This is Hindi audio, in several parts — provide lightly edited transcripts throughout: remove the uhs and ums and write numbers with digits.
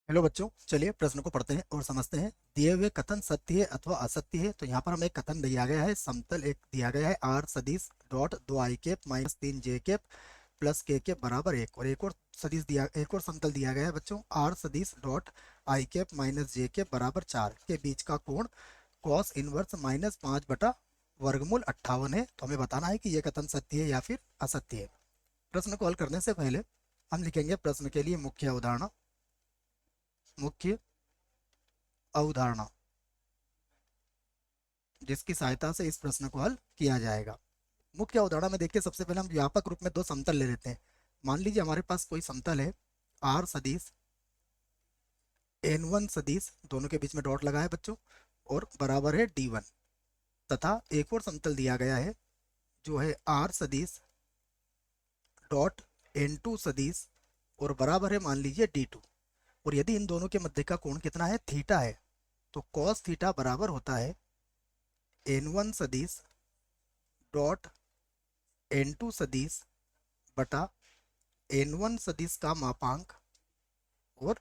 हेलो बच्चों, चलिए प्रश्न को पढ़ते हैं और समझते हैं। दिए हुए कथन सत्य है अथवा असत्य है। तो यहाँ पर हमें एक कथन दिया गया है, समतल एक दिया गया है आर सदिश डॉट दो आई कैप माइनस तीन जे कैप प्लस के कैप बराबर एक, और एक और सदिश दिया, एक और समतल दिया गया है बच्चों, आर सदिश dot I cap minus J cap बराबर चार के बीच का कोण कॉस इनवर्स माइनस पाँच बटा वर्गमूल 58 है। तो हमें बताना है कि यह कथन सत्य है या फिर असत्य है। प्रश्न को हल करने से पहले हम लिखेंगे प्रश्न के लिए मुख्य अवधारणा। मुख्य अवधारणा जिसकी सहायता से इस प्रश्न को हल किया जाएगा। मुख्य अवधारणा में देखिए, सबसे पहले हम व्यापक रूप में दो समतल ले लेते हैं। मान लीजिए हमारे पास कोई समतल है आर सदिश एन वन सदिश, दोनों के बीच में डॉट लगा है बच्चों, और बराबर है डी वन। तथा एक और समतल दिया गया है जो है आर सदिश डॉट एन टू सदिश और बराबर है मान लीजिए डी टू। और यदि इन दोनों के मध्य का कोण कितना है, थीटा है, तो कॉस थीटा बराबर होता है एन वन सदिश डॉट एन टू सदिश बटा एन वन सदिश का मापांक और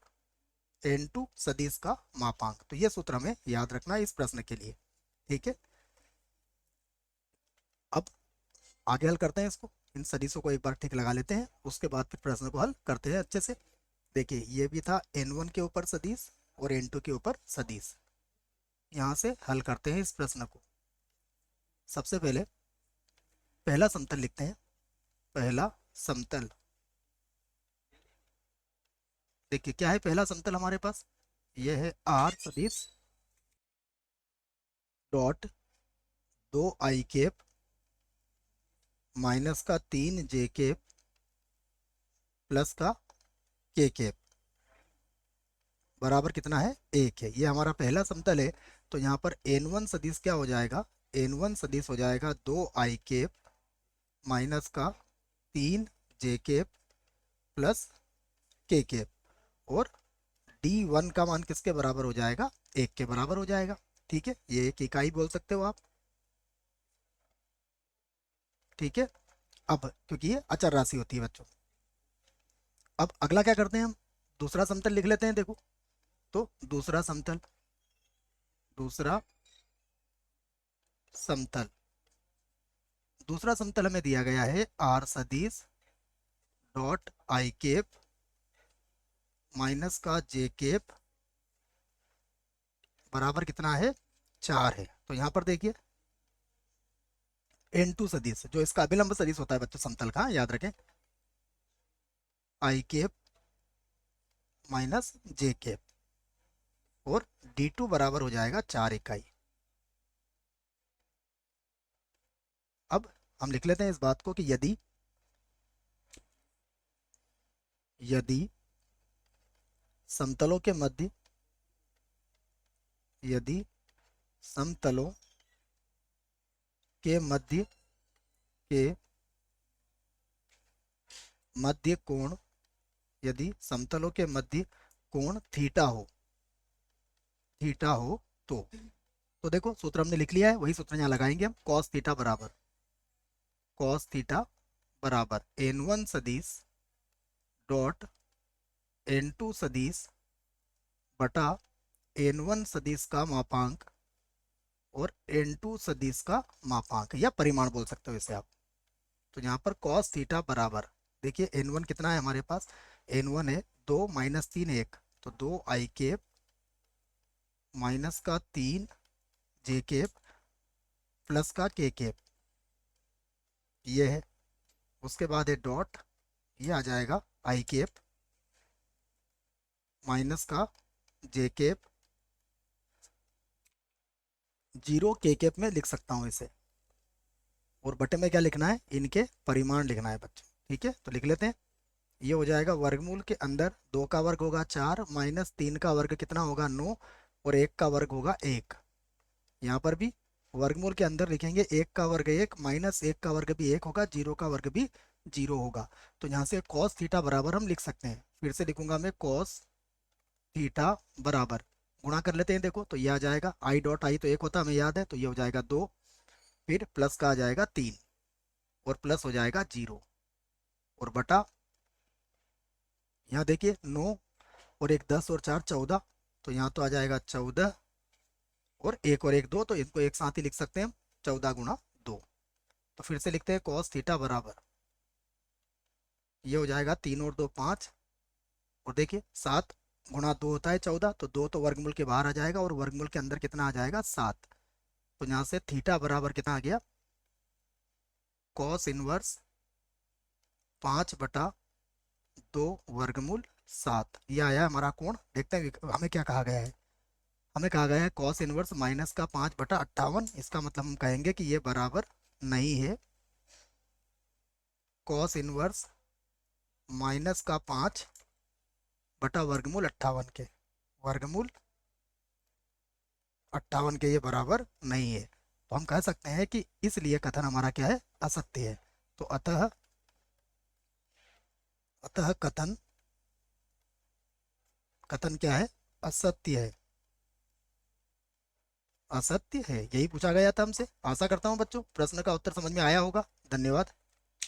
एन टू सदिश का मापांक। तो यह सूत्र हमें याद रखना है इस प्रश्न के लिए। ठीक है, अब आगे हल करते हैं इसको। इन सदिशों को एक बार ठीक लगा लेते हैं, उसके बाद फिर प्रश्न को हल करते हैं अच्छे से। देखिए, ये भी था एन वन के ऊपर सदिश और एन टू के ऊपर सदिश। यहाँ से हल करते हैं इस प्रश्न को। सबसे पहले पहला समतल लिखते हैं। पहला समतल, देखिए क्या है पहला समतल हमारे पास, यह है आर सदिश डॉट दो आई कैप माइनस का तीन जे कैप प्लस का के कैप बराबर कितना है, एक है। ये हमारा पहला समतल है। तो यहाँ पर एन वन सदिश क्या हो जाएगा, एन वन सदिश हो जाएगा दो आई कैप माइनस का तीन जे कैप प्लस के कैप, और डी वन का मान किसके बराबर हो जाएगा, एक के बराबर हो जाएगा। ठीक है, ये एक इकाई बोल सकते हो आप। ठीक है, अब क्योंकि ये अचर राशि होती है बच्चों, अब अगला क्या करते हैं हम, दूसरा समतल लिख लेते हैं। देखो, तो दूसरा समतल दूसरा समतल हमें दिया गया है आर सदिश डॉट आई केप माइनस का जे केप बराबर कितना है, चार है। तो यहाँ पर देखिए एन टू सदिश जो इसका अभिलंब सदिश होता है बच्चों समतल का, याद रखें, आई केप माइनस जे केप, और डी टू बराबर हो जाएगा चार इकाई। अब हम लिख लेते हैं इस बात को कि यदि यदि समतलों के मध्य यदि समतलों के के मध्य कोण यदि समतलों के मध्य कोण थीटा हो तो देखो सूत्र हमने लिख लिया है, वही सूत्र यहाँ लगाएंगे हम। कॉस थीटा बराबर एन वन सदिश डॉट एन टू सदिश बटा एन वन सदिश का मापांक और एन टू सदिश का मापांक या परिमाण बोल सकते हो इसे आप। तो यहाँ पर कॉस थीटा बराबर, देखिए एन वन कितना है हमारे पास, एन वन है दो माइनस तीन एक, तो दो आई केप माइनस का तीन जे केप प्लस का के केप, ये है। उसके बाद है डॉट, ये आ जाएगा आई केप माइनस का जे केप, जीरो के केप में लिख सकता हूँ इसे, और बटे में क्या लिखना है, इनके परिमाण लिखना है बच्चों। ठीक है, तो लिख लेते हैं। ये हो जाएगा वर्गमूल के अंदर दो का वर्ग होगा चार माइनस तीन का वर्ग कितना होगा नौ, और एक का वर्ग होगा एक। यहाँ पर भी वर्गमूल के अंदर लिखेंगे एक का वर्ग एक माइनस एक का वर्ग भी एक होगा, जीरो का वर्ग भी जीरो होगा। तो यहाँ से कॉस थीटा बराबर हम लिख सकते हैं, फिर से लिखूंगा मैं, कॉस थीटा बराबर, गुणा कर लेते हैं। देखो तो ये आ जाएगा, आई डॉट आई तो एक होता है हमें याद है, तो ये हो जाएगा दो, फिर प्लस का आ जाएगा तीन, और प्लस हो जाएगा जीरो, और बटा यहाँ देखिए नौ और एक 10 और 4 14, तो यहाँ तो आ जाएगा 14, और एक 2, तो इनको एक साथ ही लिख सकते हैं हम, 14 गुणा 2। तो फिर से लिखते हैं कॉस थीटा बराबर, ये हो जाएगा 3 और 2 5, और देखिए 7 गुणा 2 होता है 14, तो 2 तो वर्गमूल के बाहर आ जाएगा और वर्गमूल के अंदर कितना आ जाएगा 7। तो यहाँ से थीटा बराबर कितना आ गया, कॉस इनवर्स 5/2 वर्गमूल 7, ये आया हमारा कोण। देखते हैं हमें क्या कहा गया है। हमें कहा गया है कॉस इनवर्स माइनस का 5/58, इसका मतलब हम कहेंगे कि ये बराबर नहीं है कॉस इनवर्स माइनस का 5/वर्गमूल 58 के, वर्गमूल 58 के ये बराबर नहीं है। तो हम कह सकते हैं कि इसलिए कथन हमारा क्या है, असत्य है। तो अतः अतः कथन कथन क्या है, असत्य है। असत्य है, यही पूछा गया था हमसे। आशा करता हूँ बच्चों प्रश्न का उत्तर समझ में आया होगा। धन्यवाद।